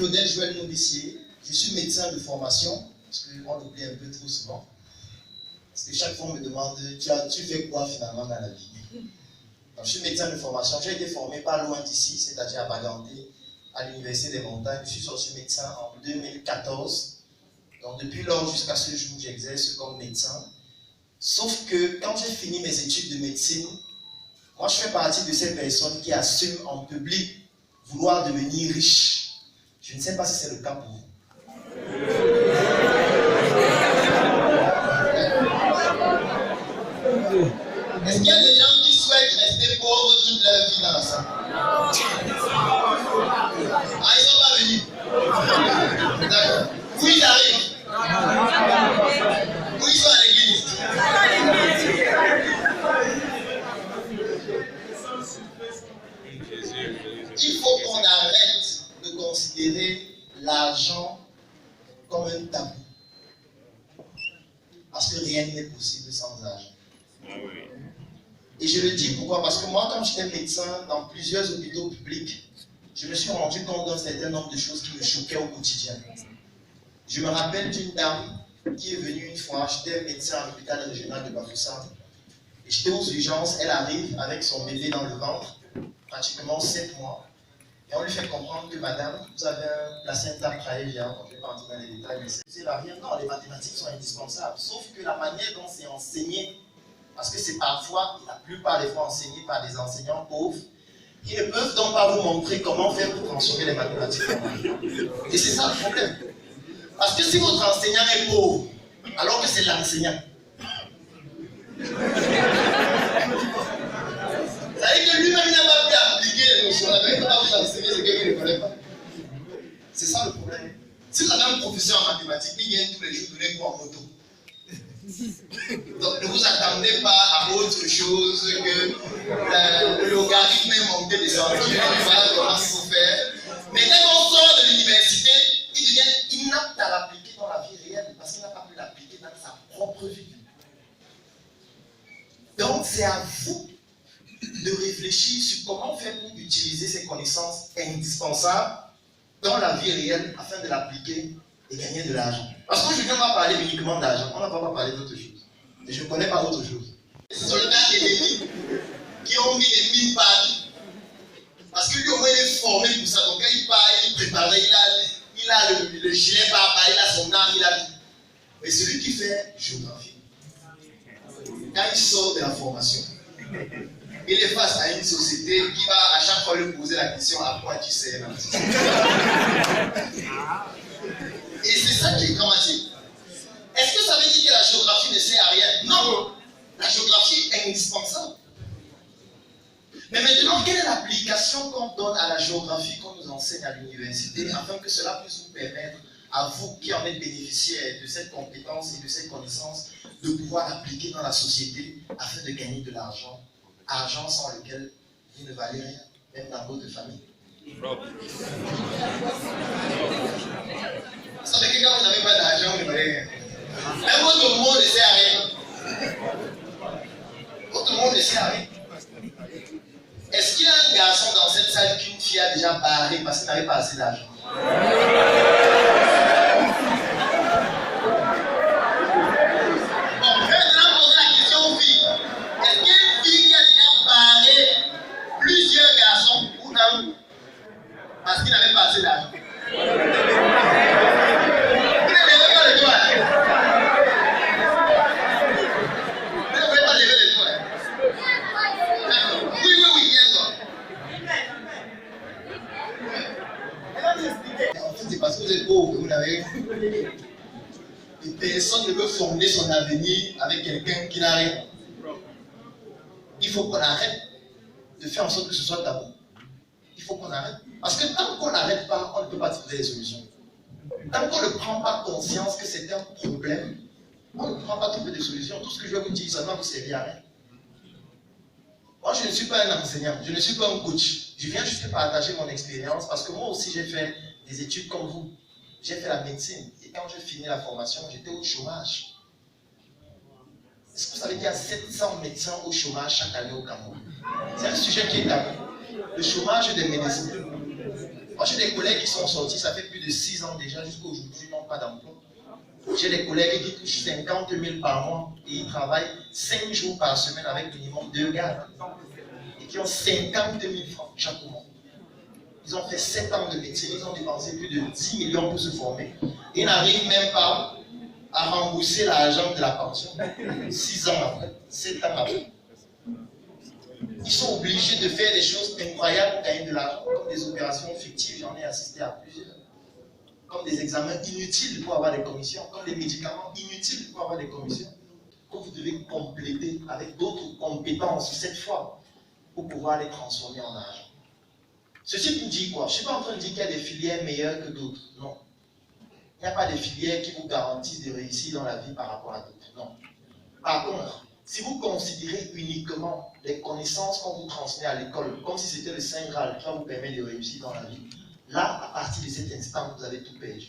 Claudel Joël Nourricier. Je suis médecin de formation, parce qu'on l'oublie un peu trop souvent. Parce que chaque fois on me demande, tu fais quoi finalement dans la vie? Donc, je suis médecin de formation. J'ai été formé pas loin d'ici, c'est-à-dire à Baganté, à l'Université des Montagnes. Je suis sorti médecin en 2014. Donc depuis lors jusqu'à ce jour, j'exerce comme médecin. Sauf que quand j'ai fini mes études de médecine, moi je fais partie de ces personnes qui assument en public vouloir devenir riche. Je ne sais pas si c'est le cas pour vous. Est-ce qu'il y a des gens qui souhaitent rester pauvres toute leur vie dans ça? Ah, ils ne sont pas venus. D'accord. Où ils arrivent? Où ils sont à l'église? Il faut qu'on arrête de considérer l'argent comme un tabou. Parce que rien n'est possible sans argent. Et je le dis pourquoi? Parce que moi, quand j'étais médecin dans plusieurs hôpitaux publics, je me suis rendu compte d'un certain nombre de choses qui me choquaient au quotidien. Je me rappelle d'une dame qui est venue une fois, j'étais médecin à l'hôpital régional de Bafoussam, et j'étais aux urgences, elle arrive avec son bébé dans le ventre, pratiquement 7 mois, et on lui fait comprendre que madame, vous avez un placenta praevia, je ne vais pas entrer dans les détails, mais c'est la rien. Non, les mathématiques sont indispensables, sauf que la manière dont c'est enseigné, parce que c'est parfois, la plupart des fois enseigné par des enseignants pauvres, qui ne peuvent donc pas vous montrer comment faire pour transformer les mathématiques en argent. Et c'est ça le problème. Parce que si votre enseignant est pauvre, alors que c'est l'enseignant, ça veut dire que lui-même n'a pas pu appliquer les notions, il ne peut pas vous enseigner ce qu'il ne connaît pas. C'est ça le problème. Si vous avez un professeur en mathématiques, il vient tous les jours donner cours en moto. Donc ne vous attendez pas à autre chose que le logarithme est monté des centimes, voilà comment il faut faire. Mais quand on sort de l'université, il devient inapte à l'appliquer dans la vie réelle parce qu'il n'a pas pu l'appliquer dans sa propre vie. Donc c'est à vous de réfléchir sur comment faire pour utiliser ces connaissances indispensables dans la vie réelle afin de l'appliquer et gagner de l'argent. Parce qu'aujourd'hui, on va parler uniquement d'argent, on ne va pas parler d'autre chose. Et je ne connais pas autre chose. Les soldats ennemis qui ont mis les mines partout. Parce que lui, au moins, il est formé pour ça. Donc, quand il part, il est préparé, il a le gilet par il a son arme, il a tout. Mais celui qui fait géographie, quand il sort de la formation, il est face à une société qui va à chaque fois lui poser la question à quoi tu sers. Et c'est ça qui est dramatique. Est-ce que ça veut dire que la géographie ne sert à rien? Non! La géographie est indispensable. Mais maintenant, quelle est l'application qu'on donne à la géographie qu'on nous enseigne à l'université afin que cela puisse vous permettre, à vous qui en êtes bénéficiaires de cette compétence et de cette connaissance, de pouvoir l'appliquer dans la société afin de gagner de l'argent, argent sans lequel vous ne valez rien, même dans votre famille. Vous savez que quand vous n'avez pas d'argent, vous ne valez rien. Mais votre monde ne sert à rien. Votre monde ne sert à rien. Est-ce qu'il y a un garçon dans cette salle qu'une fille a déjà barré parce qu'il n'avait pas assez d'argent? Bon, maintenant poser la question aux filles. Est-ce qu'il y a une fille qui a déjà barré plusieurs garçons ou non parce qu'il n'avait pas assez d'argent? Parce que vous êtes pauvre, vous n'avez rien. Et personne ne veut fonder son avenir avec quelqu'un qui n'a rien. Il faut qu'on arrête de faire en sorte que ce soit tabou. Il faut qu'on arrête. Parce que tant qu'on n'arrête pas, on ne peut pas trouver des solutions. Tant qu'on ne prend pas conscience que c'est un problème, on ne prend pas trouver des solutions. Tout ce que je vais vous dire, ça ne va vous servir à rien. Moi, je ne suis pas un enseignant, je ne suis pas un coach. Je viens juste partager mon expérience parce que moi aussi, j'ai fait des études comme vous. J'ai fait la médecine. Et quand j'ai fini la formation, j'étais au chômage. Est-ce que vous savez qu'il y a 700 médecins au chômage chaque année au Cameroun? C'est un sujet qui est tabou. Le chômage des médecins. Moi, j'ai des collègues qui sont sortis, ça fait plus de 6 ans déjà, jusqu'à aujourd'hui, n'ont pas d'emploi. J'ai des collègues qui touchent 50 000 par mois et ils travaillent 5 jours par semaine avec minimum 2 gars. Et qui ont 50 000 francs chaque mois. Ils ont fait 7 ans de métier, ils ont dépensé plus de 10 millions pour se former. Ils n'arrivent même pas à rembourser l'argent de la pension. 6 ans après, 7 ans après. Ils sont obligés de faire des choses incroyables pour gagner de l'argent, comme des opérations fictives, j'en ai assisté à plusieurs. Comme des examens inutiles pour avoir des commissions, comme des médicaments inutiles pour avoir des commissions, que vous devez compléter avec d'autres compétences cette fois pour pouvoir les transformer en argent. Ceci pour dire quoi? Je ne suis pas en train de dire qu'il y a des filières meilleures que d'autres. Non. Il n'y a pas de filières qui vous garantissent de réussir dans la vie par rapport à d'autres. Non. Par contre, si vous considérez uniquement les connaissances qu'on vous transmet à l'école, comme si c'était le Saint Graal qui va vous permettre de réussir dans la vie, là, à partir de cet instant, vous avez tout perdu.